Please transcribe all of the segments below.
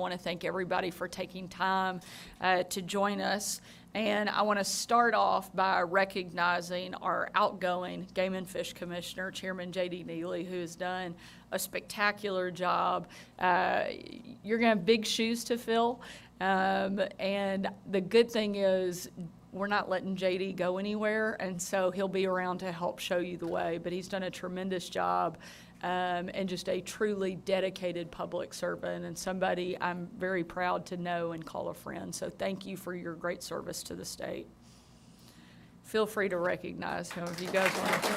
I want to thank everybody for taking time to join us. And I want to start off by recognizing our outgoing Game and Fish Commissioner, Chairman J.D. Neeley, who has done a spectacular job. You're going to have big shoes to fill. And the good thing is we're not letting J.D. go anywhere, and so he'll be around to help show you the way. But he's done a tremendous job. And just a truly dedicated public servant and somebody I'm very proud to know and call a friend. So thank you for your great service to the state. Feel free to recognize him if you guys want to.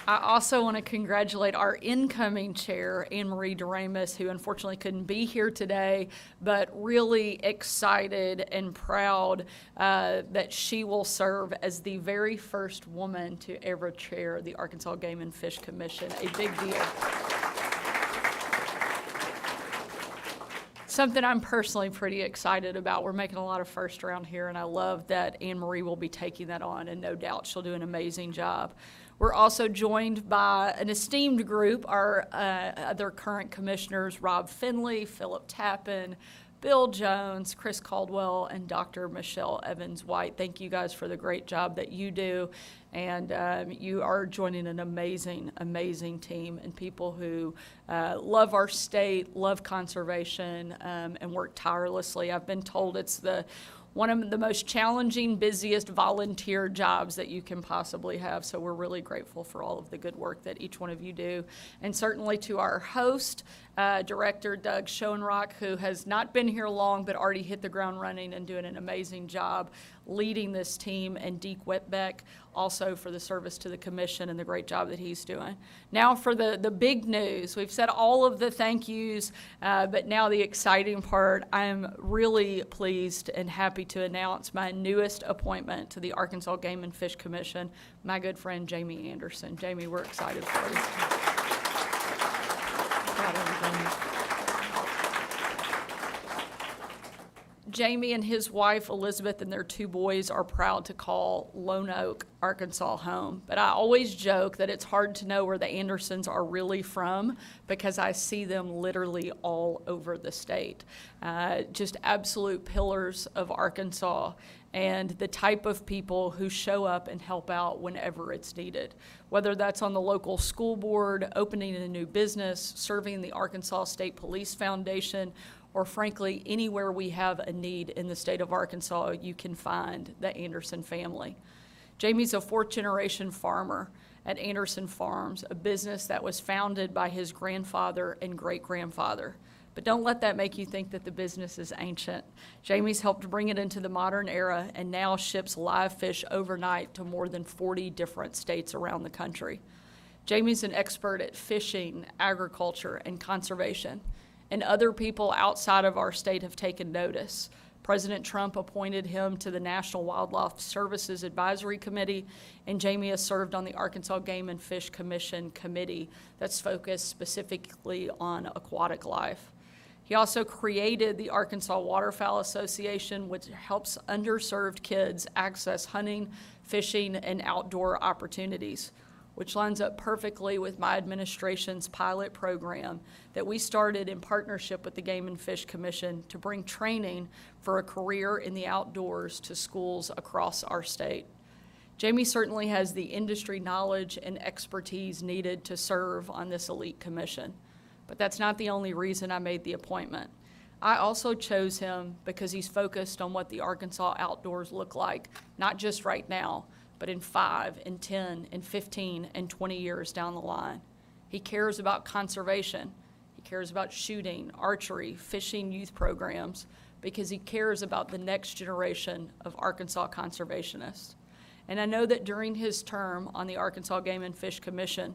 I also want to congratulate our incoming chair, Anne Marie Doremus, who unfortunately couldn't be here today, but really excited and proud that she will serve as the very first woman to ever chair the Arkansas Game and Fish Commission. A big deal. Something I'm personally pretty excited about. We're making a lot of firsts around here, and I love that Anne Marie will be taking that on, and no doubt she'll do an amazing job. We're also joined by an esteemed group, our other current commissioners, Rob Finley, Philip Tappan, Bill Jones, Chris Caldwell, and Dr. Michelle Evans-White. Thank you guys for the great job that you do. And you are joining an amazing, amazing team and people who love our state, love conservation, and work tirelessly. I've been told it's one of the most challenging, busiest volunteer jobs that you can possibly have. So we're really grateful for all of the good work that each one of you do. And certainly to our host, Director Doug Schoenrock, who has not been here long but already hit the ground running and doing an amazing job leading this team, and Deke Whitbeck also for the service to the commission and the great job that he's doing. Now for the big news. We've said all of the thank yous, but now the exciting part. I'm really pleased and happy to announce my newest appointment to the Arkansas Game and Fish Commission, my good friend Jamie Anderson. Jamie, we're excited for you. Jamie and his wife, Elizabeth, and their two boys are proud to call Lone Oak, Arkansas home. But I always joke that it's hard to know where the Andersons are really from because I see them literally all over the state. Just absolute pillars of Arkansas and the type of people who show up and help out whenever it's needed. Whether that's on the local school board, opening a new business, serving the Arkansas State Police Foundation, or frankly, anywhere we have a need in the state of Arkansas, you can find the Anderson family. Jamie's a fourth-generation farmer at Anderson Farms, a business that was founded by his grandfather and great-grandfather. But don't let that make you think that the business is ancient. Jamie's helped bring it into the modern era and now ships live fish overnight to more than 40 different states around the country. Jamie's an expert at fishing, agriculture, and conservation. And other people outside of our state have taken notice. President Trump appointed him to the National Wildlife Services Advisory Committee, and Jamie has served on the Arkansas Game and Fish Commission committee that's focused specifically on aquatic life. He also created the Arkansas Waterfowl Association, which helps underserved kids access hunting, fishing, and outdoor opportunities, which lines up perfectly with my administration's pilot program that we started in partnership with the Game and Fish Commission to bring training for a career in the outdoors to schools across our state. Jamie certainly has the industry knowledge and expertise needed to serve on this elite commission, but that's not the only reason I made the appointment. I also chose him because he's focused on what the Arkansas outdoors look like, not just right now, but in 5, in 10, in 15, and 20 years down the line. He cares about conservation. He cares about shooting, archery, fishing youth programs, because he cares about the next generation of Arkansas conservationists. And I know that during his term on the Arkansas Game and Fish Commission,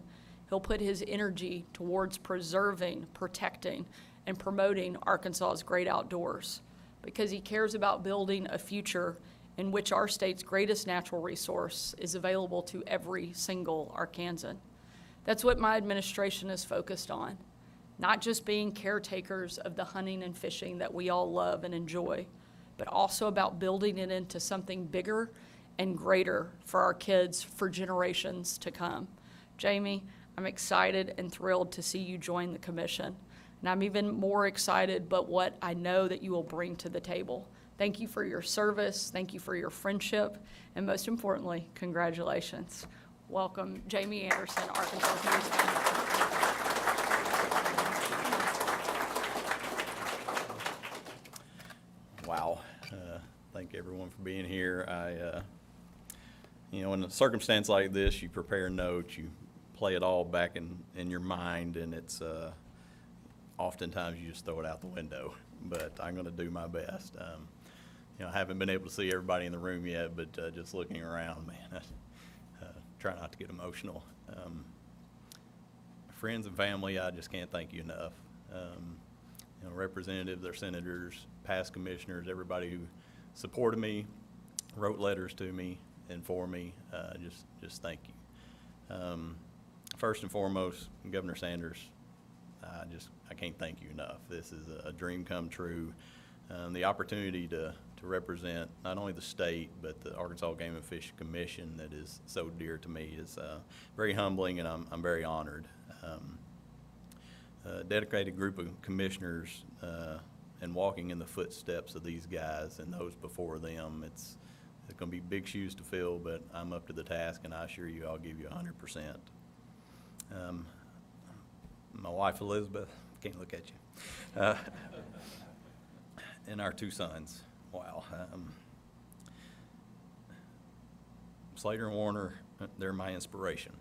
he'll put his energy towards preserving, protecting, and promoting Arkansas's great outdoors, because he cares about building a future in which our state's greatest natural resource is available to every single Arkansan. That's what my administration is focused on, not just being caretakers of the hunting and fishing that we all love and enjoy, but also about building it into something bigger and greater for our kids for generations to come. Jamie, I'm excited and thrilled to see you join the commission. And I'm even more excited but what I know that you will bring to the table. Thank you for your service, thank you for your friendship, and most importantly, congratulations. Welcome, Jamie Anderson, Arkansas PBS Passport. Wow. Thank everyone for being here. In a circumstance like this, you prepare notes, you play it all back in your mind, and it's oftentimes you just throw it out the window. But I'm going to do my best. I haven't been able to see everybody in the room yet, but just looking around, man, I try not to get emotional. Friends and family, I just can't thank you enough. Representatives, their senators, past commissioners, everybody who supported me, wrote letters to me and for me, just thank you. First and foremost, Governor Sanders, I can't thank you enough. This is a dream come true. The opportunity to represent not only the state, but the Arkansas Game and Fish Commission that is so dear to me is very humbling, and I'm very honored. A dedicated group of commissioners and walking in the footsteps of these guys and those before them, it's going to be big shoes to fill, but I'm up to the task, and I assure you I'll give you 100%. My wife Elizabeth, can't look at you, and our two sons. Wow. Slater and Warner, they're my inspiration.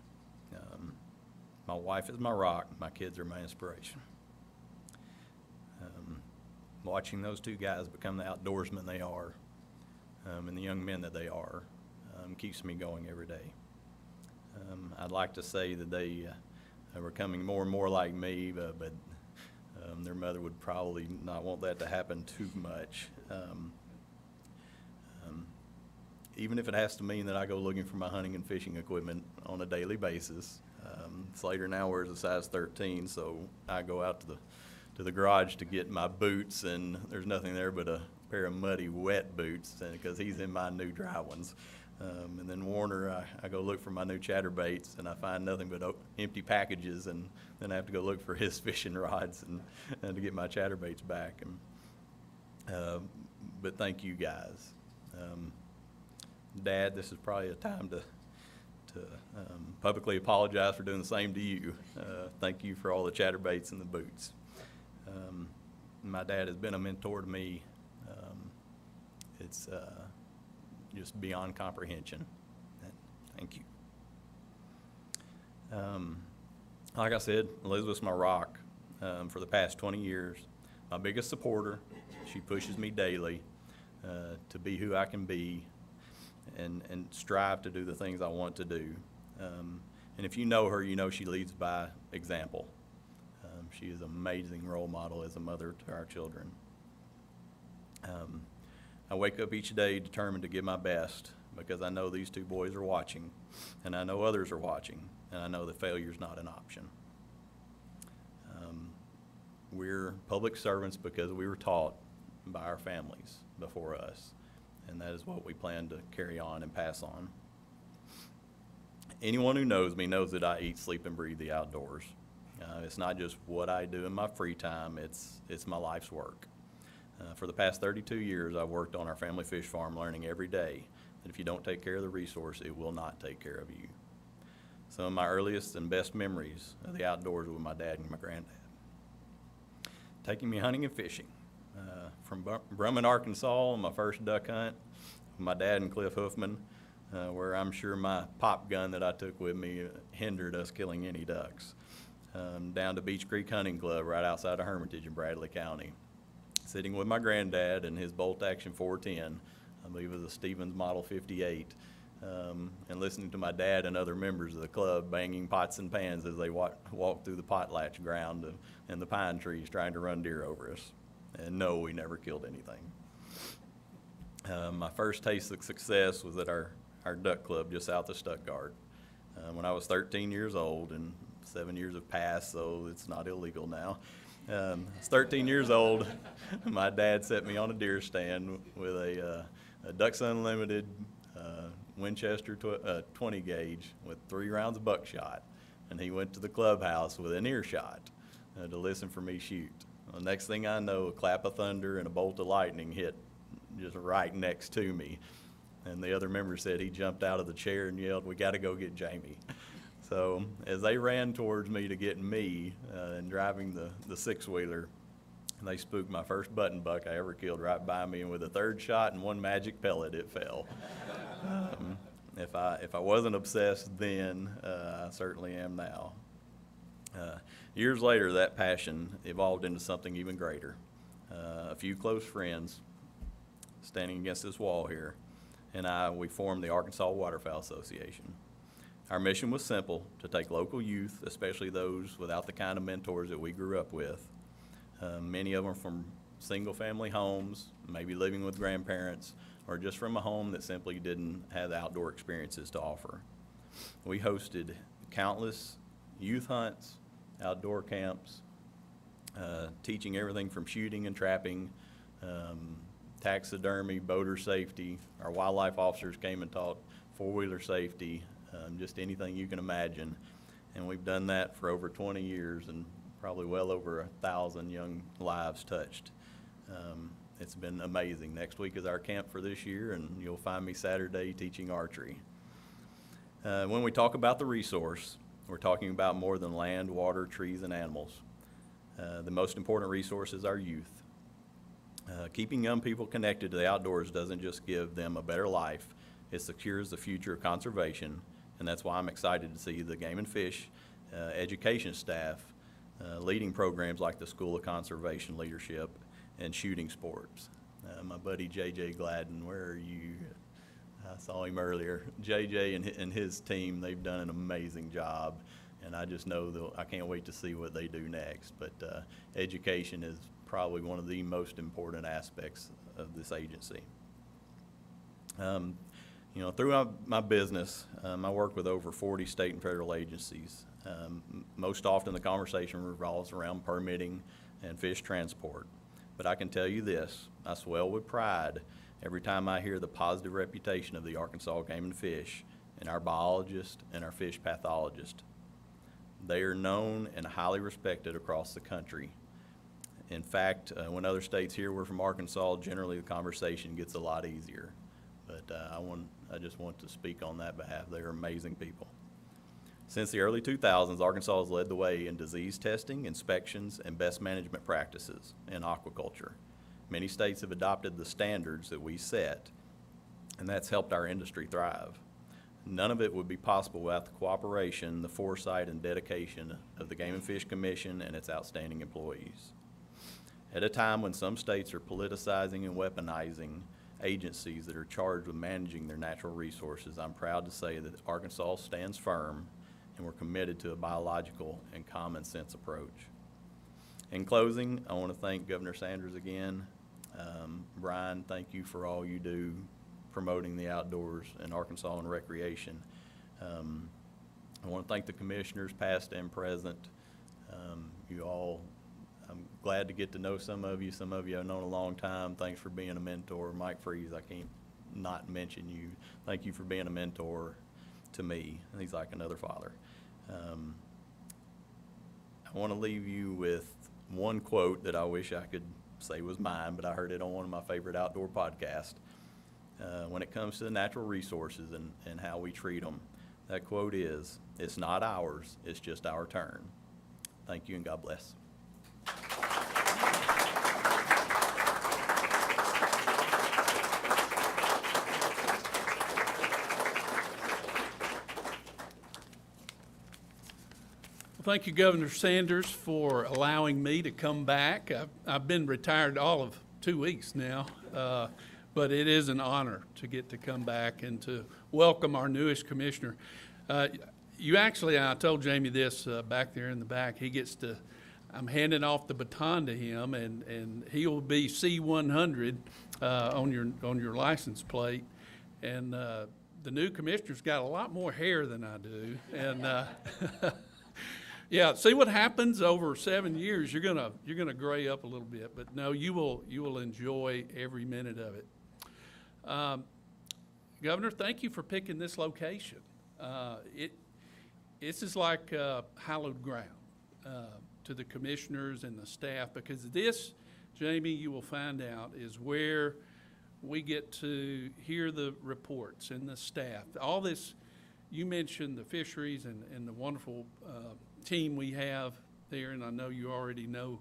My wife is my rock. My kids are my inspiration. Watching those two guys become the outdoorsmen they are, and the young men that they are, keeps me going every day. I'd like to say that they are becoming more and more like me, but their mother would probably not want that to happen too much. Even if it has to mean that I go looking for my hunting and fishing equipment on a daily basis. Slater now wears a size 13, so I go out to the garage to get my boots, and there's nothing there but a pair of muddy, wet boots, because he's in my new dry ones. And then Warner, I go look for my new chatterbaits, and I find nothing but empty packages, and then I have to go look for his fishing rods and to get my chatterbaits back. But thank you guys. Dad, this is probably a time to publicly apologize for doing the same to you. Thank you for all the chatterbaits and the boots. My dad has been a mentor to me. It's just beyond comprehension. Thank you. Like I said, Elizabeth's my rock for the past 20 years. My biggest supporter. She pushes me daily to be who I can be and strive to do the things I want to do. And if you know her, you know she leads by example. She is an amazing role model as a mother to our children. I wake up each day determined to give my best because I know these two boys are watching, and I know others are watching, and I know that failure is not an option. We're public servants because we were taught by our families before us, and that is what we plan to carry on and pass on. Anyone who knows me knows that I eat, sleep, and breathe the outdoors. It's not just what I do in my free time, it's my life's work. For the past 32 years, I've worked on our family fish farm, learning every day that if you don't take care of the resource, it will not take care of you. Some of my earliest and best memories of the outdoors were with my dad and my granddad. Taking me hunting and fishing. From Brummon, Arkansas, on my first duck hunt, with my dad and Cliff Hoofman, where I'm sure my pop gun that I took with me hindered us killing any ducks. Down to Beach Creek Hunting Club right outside of Hermitage in Bradley County. Sitting with my granddad and his bolt action 410, I believe it was a Stevens Model 58, and listening to my dad and other members of the club banging pots and pans as they walked through the potlatch ground and the pine trees trying to run deer over us. And no, we never killed anything. My first taste of success was at our duck club just south of Stuttgart when I was 13 years old, and 7 years have passed, so it's not illegal now. I was 13 years old. My dad set me on a deer stand with a Ducks Unlimited Winchester 20 gauge with 3 rounds of buckshot. and he went to the clubhouse within earshot to listen for me shoot. The next thing I know, a clap of thunder and a bolt of lightning hit just right next to me. And the other member said he jumped out of the chair and yelled, "We got to go get Jamie." So as they ran towards me to get me and driving the six-wheeler, they spooked my first button buck I ever killed right by me, and with a third shot and one magic pellet, it fell. If I wasn't obsessed then, I certainly am now. Years later, that passion evolved into something even greater. A few close friends standing against this wall here, and we formed the Arkansas Waterfowl Association. Our mission was simple: to take local youth, especially those without the kind of mentors that we grew up with, many of them from single-family homes, maybe living with grandparents, or just from a home that simply didn't have the outdoor experiences to offer. We hosted countless youth hunts, outdoor camps, teaching everything from shooting and trapping, taxidermy, boater safety. Our wildlife officers came and taught four-wheeler safety, just anything you can imagine. And we've done that for over 20 years and probably well over 1,000 young lives touched. It's been amazing. Next week is our camp for this year, and you'll find me Saturday teaching archery. When we talk about the resource, we're talking about more than land, water, trees, and animals. The most important resource is our youth. Keeping young people connected to the outdoors doesn't just give them a better life, it secures the future of conservation, and that's why I'm excited to see the Game and Fish education staff leading programs like the School of Conservation Leadership and shooting sports. My buddy JJ Gladden, where are you? I saw him earlier. JJ and his team, they've done an amazing job, and I just know I can't wait to see what they do next. But education is probably one of the most important aspects of this agency. Through my business, I work with over 40 state and federal agencies. Most often the conversation revolves around permitting and fish transport. But I can tell you this, I swell with pride every time I hear the positive reputation of the Arkansas Game and Fish and our biologists and our fish pathologists. They are known and highly respected across the country. In fact, when other states hear we're from Arkansas, generally the conversation gets a lot easier. But I just want to speak on that behalf. They are amazing people. Since the early 2000s, Arkansas has led the way in disease testing, inspections, and best management practices in aquaculture. Many states have adopted the standards that we set, and that's helped our industry thrive. None of it would be possible without the cooperation, the foresight, and dedication of the Game and Fish Commission and its outstanding employees. At a time when some states are politicizing and weaponizing agencies that are charged with managing their natural resources, I'm proud to say that Arkansas stands firm, and we're committed to a biological and common sense approach. In closing, I want to thank Governor Sanders again. Brian, thank you for all you do promoting the outdoors in Arkansas and recreation. I want to thank the commissioners, past and present. You all, I'm glad to get to know some of you. Some of you I've known a long time. Thanks for being a mentor. Mike Freeze, I can't not mention you. Thank you for being a mentor to me. He's like another father. I want to leave you with one quote that I wish I could say was mine, but I heard it on one of my favorite outdoor podcasts. When it comes to the natural resources and how we treat them, that quote is, "It's not ours, it's just our turn." Thank you and God bless. Thank you, Governor Sanders, for allowing me to come back. I've been retired all of 2 weeks now, but it is an honor to get to come back and to welcome our newest commissioner. I told Jamie this back there in the back. I'm handing off the baton to him, and he will be C100 on your license plate. And the new commissioner's got a lot more hair than I do, and. Yeah, see what happens over 7 years. You're gonna gray up a little bit, but no, you will enjoy every minute of it. Governor, thank you for picking this location. this is like hallowed ground to the commissioners and the staff, because this, Jamie, you will find out, is where we get to hear the reports and the staff. All this, you mentioned the fisheries and the wonderful team we have there, and I know you already know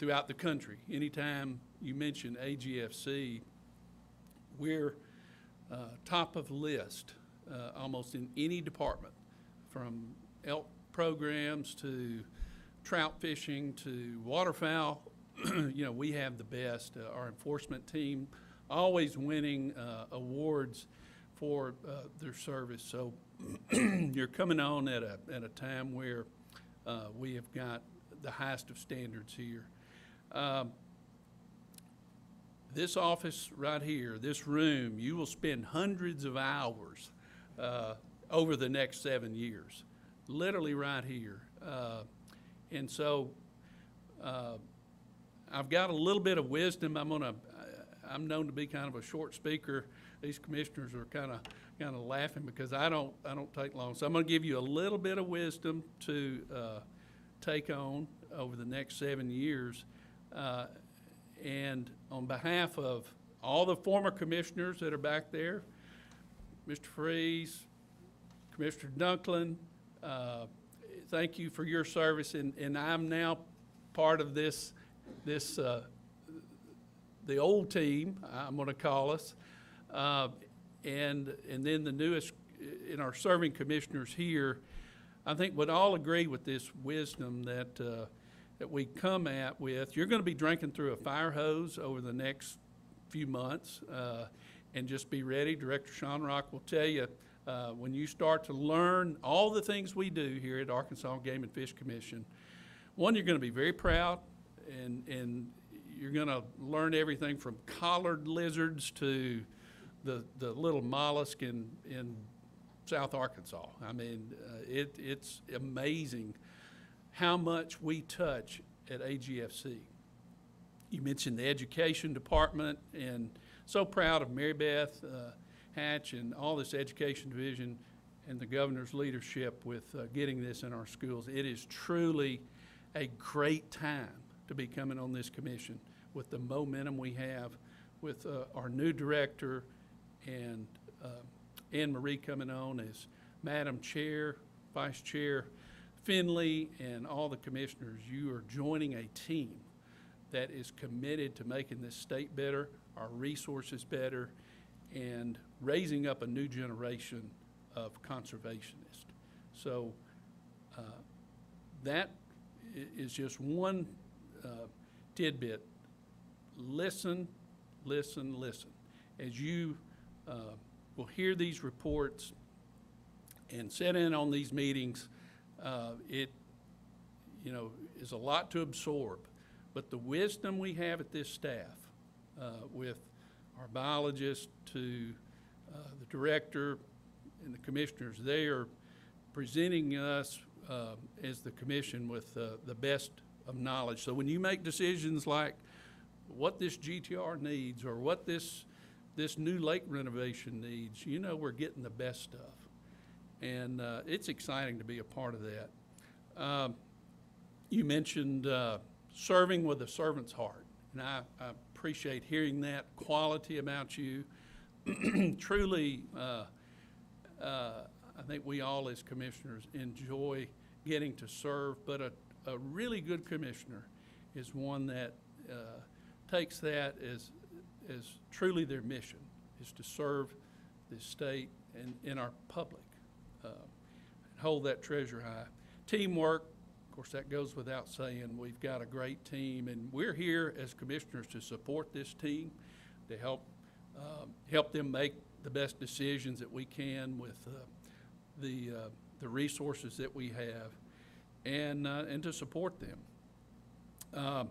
throughout the country. Anytime you mention AGFC, we're top of the list almost in any department, from elk programs to trout fishing to waterfowl. You know, we have the best. Our enforcement team always winning awards for their service. So you're coming on at a time where we have got the highest of standards here. This office right here, this room, you will spend hundreds of hours over the next 7 years, literally right here. And so I've got a little bit of wisdom. I'm known to be kind of a short speaker. These commissioners are kind of laughing because I don't take long. So I'm going to give you a little bit of wisdom to take on over the next 7 years. And on behalf of all the former commissioners that are back there, Mr. Freeze, Commissioner Dunklin, thank you for your service. And I'm now part of this the old team, I'm going to call us, and then the newest in our serving commissioners here. I think would all agree with this wisdom that we come at with. You're going to be drinking through a fire hose over the next few months, and just be ready. Director Sean Rock will tell you when you start to learn all the things we do here at Arkansas Game and Fish Commission. One, you're going to be very proud, and you're going to learn everything from collared lizards to the little mollusk in South Arkansas. I mean, it's amazing how much we touch at AGFC. You mentioned the education department, and so proud of Mary Beth Hatch and all this education division and the governor's leadership with getting this in our schools. It is truly a great time to be coming on this commission with the momentum we have with our new director and Anne Marie coming on as Madam Chair, Vice Chair Finley, and all the commissioners. You are joining a team that is committed to making this state better, our resources better, and raising up a new generation of conservationists. So that is just one tidbit. Listen, listen, listen. As you will hear these reports and sit in on these meetings, it is a lot to absorb. But the wisdom we have at this staff, with our biologist to the director and the commissioners, they are presenting us as the commission with the best of knowledge. So when you make decisions like what this GTR needs or what this new lake renovation needs, you know we're getting the best stuff. And it's exciting to be a part of that. You mentioned serving with a servant's heart, and I appreciate hearing that quality about you. Truly, I think we all as commissioners enjoy getting to serve, but a really good commissioner is one that takes that as truly their mission, is to serve this state and our public, and hold that treasure high. Teamwork, of course, that goes without saying. We've got a great team, and we're here as commissioners to support this team, to help them make the best decisions that we can with the resources that we have, and to support them.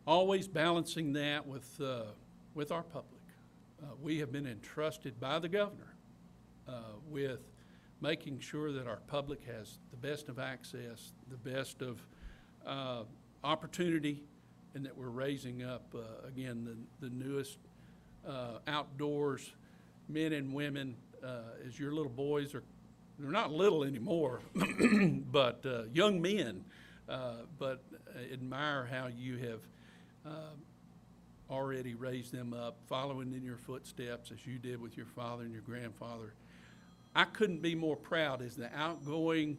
Always balancing that with our public. We have been entrusted by the governor with making sure that our public has the best of access, the best of opportunity, and that we're raising up, again, the newest outdoors men and women. As your little boys are they're not little anymore, but young men, but admire how you have already raised them up, following in your footsteps as you did with your father and your grandfather. I couldn't be more proud as the outgoing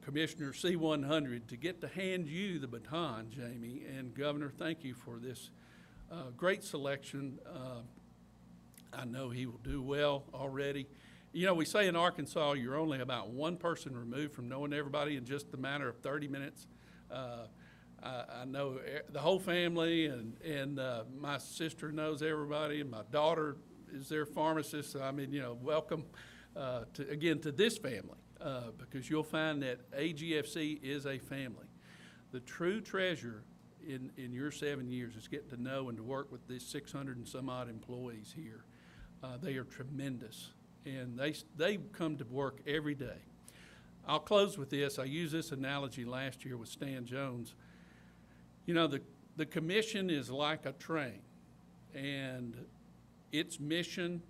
Commissioner C-100 to get to hand you the baton, Jamie. And Governor, thank you for this great selection. I know he will do well already. You know, we say in Arkansas, you're only about one person removed from knowing everybody in just a matter of 30 minutes. I know the whole family, and my sister knows everybody, and my daughter is their pharmacist. So, I mean, you know, welcome to this family, because you'll find that AGFC is a family. The true treasure in your 7 years is getting to know and to work with these 600 and some odd employees here. They are tremendous, and they come to work every day. I'll close with this. I used this analogy last year with Stan Jones. You know, the commission is like a train, and its mission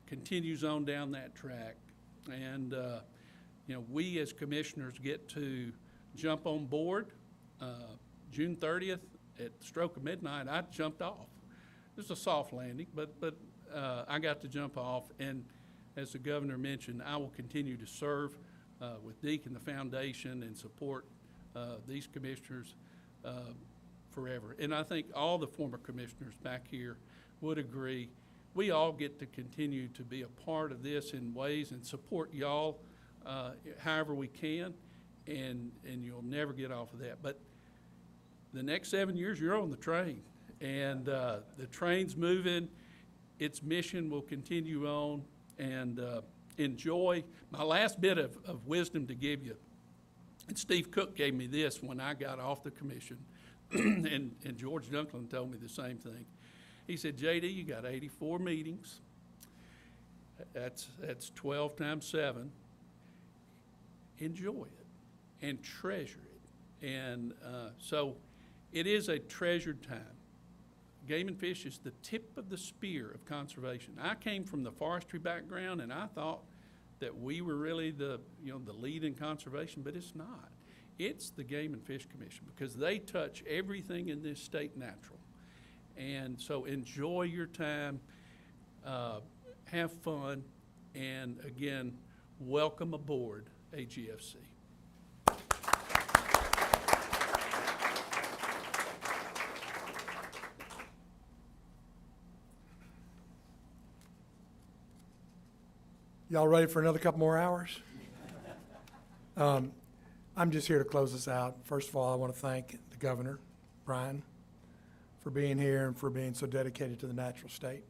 continues on down that track. And, you know, we as commissioners get to jump on board. June 30th at the stroke of midnight, I jumped off. It was a soft landing, but I got to jump off. And as the governor mentioned, I will continue to serve with Deke and the foundation and support these commissioners forever. And I think all the former commissioners back here would agree. We all get to continue to be a part of this in ways and support y'all however we can, and you'll never get off of that. But the next 7 years, you're on the train, and the train's moving. Its mission will continue on, and enjoy. My last bit of wisdom to give you, and Steve Cook gave me this when I got off the commission, and George Dunklin told me the same thing. He said, JD, you got 84 meetings. That's 12 times 7. Enjoy it and treasure it. And so it is a treasured time. Game and fish is the tip of the spear of conservation. I came from the forestry background, and I thought that we were really the lead in conservation, but it's not. It's the Game and Fish Commission, because they touch everything in this state natural. And so enjoy your time, have fun, and again, welcome aboard AGFC. Y'all ready for another couple more hours? I'm just here to close this out. First of all, I want to thank the governor, Brian, for being here and for being so dedicated to the natural state.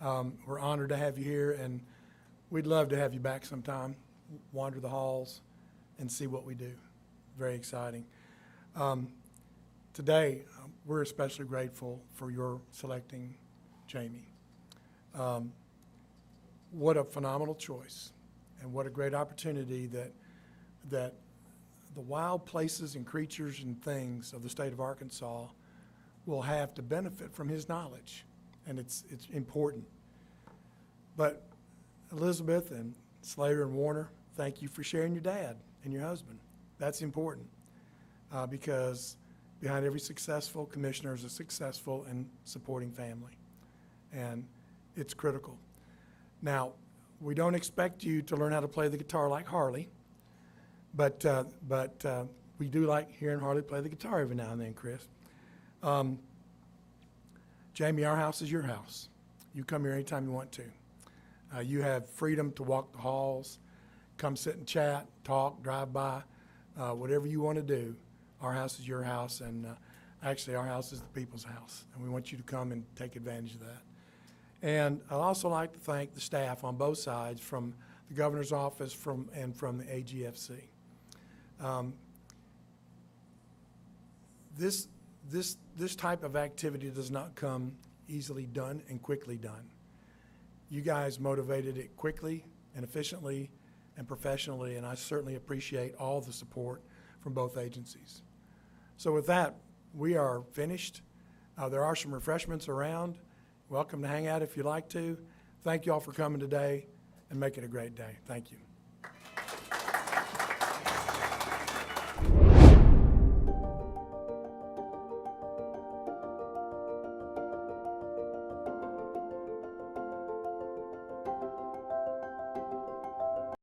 We're honored to have you here, and we'd love to have you back sometime, wander the halls and see what we do. Very exciting. Today, we're especially grateful for your selecting Jamie. What a phenomenal choice, and what a great opportunity that the wild places and creatures and things of the state of Arkansas will have to benefit from his knowledge, and it's important. But Elizabeth and Slater and Warner, thank you for sharing your dad and your husband. That's important, because behind every successful commissioner is a successful and supporting family, and it's critical. Now, we don't expect you to learn how to play the guitar like Harley, but we do like hearing Harley play the guitar every now and then, Chris. Jamie, our house is your house. You come here anytime you want to. You have freedom to walk the halls, come sit and chat, talk, drive by, whatever you want to do. Our house is your house, and actually our house is the people's house, and we want you to come and take advantage of that. And I'd also like to thank the staff on both sides, from the governor's office and from the AGFC. This type of activity does not come easily done and quickly done. You guys motivated it quickly and efficiently and professionally, and I certainly appreciate all the support from both agencies. So with that, we are finished. There are some refreshments around. Welcome to hang out if you'd like to. Thank you all for coming today, and make it a great day. Thank you.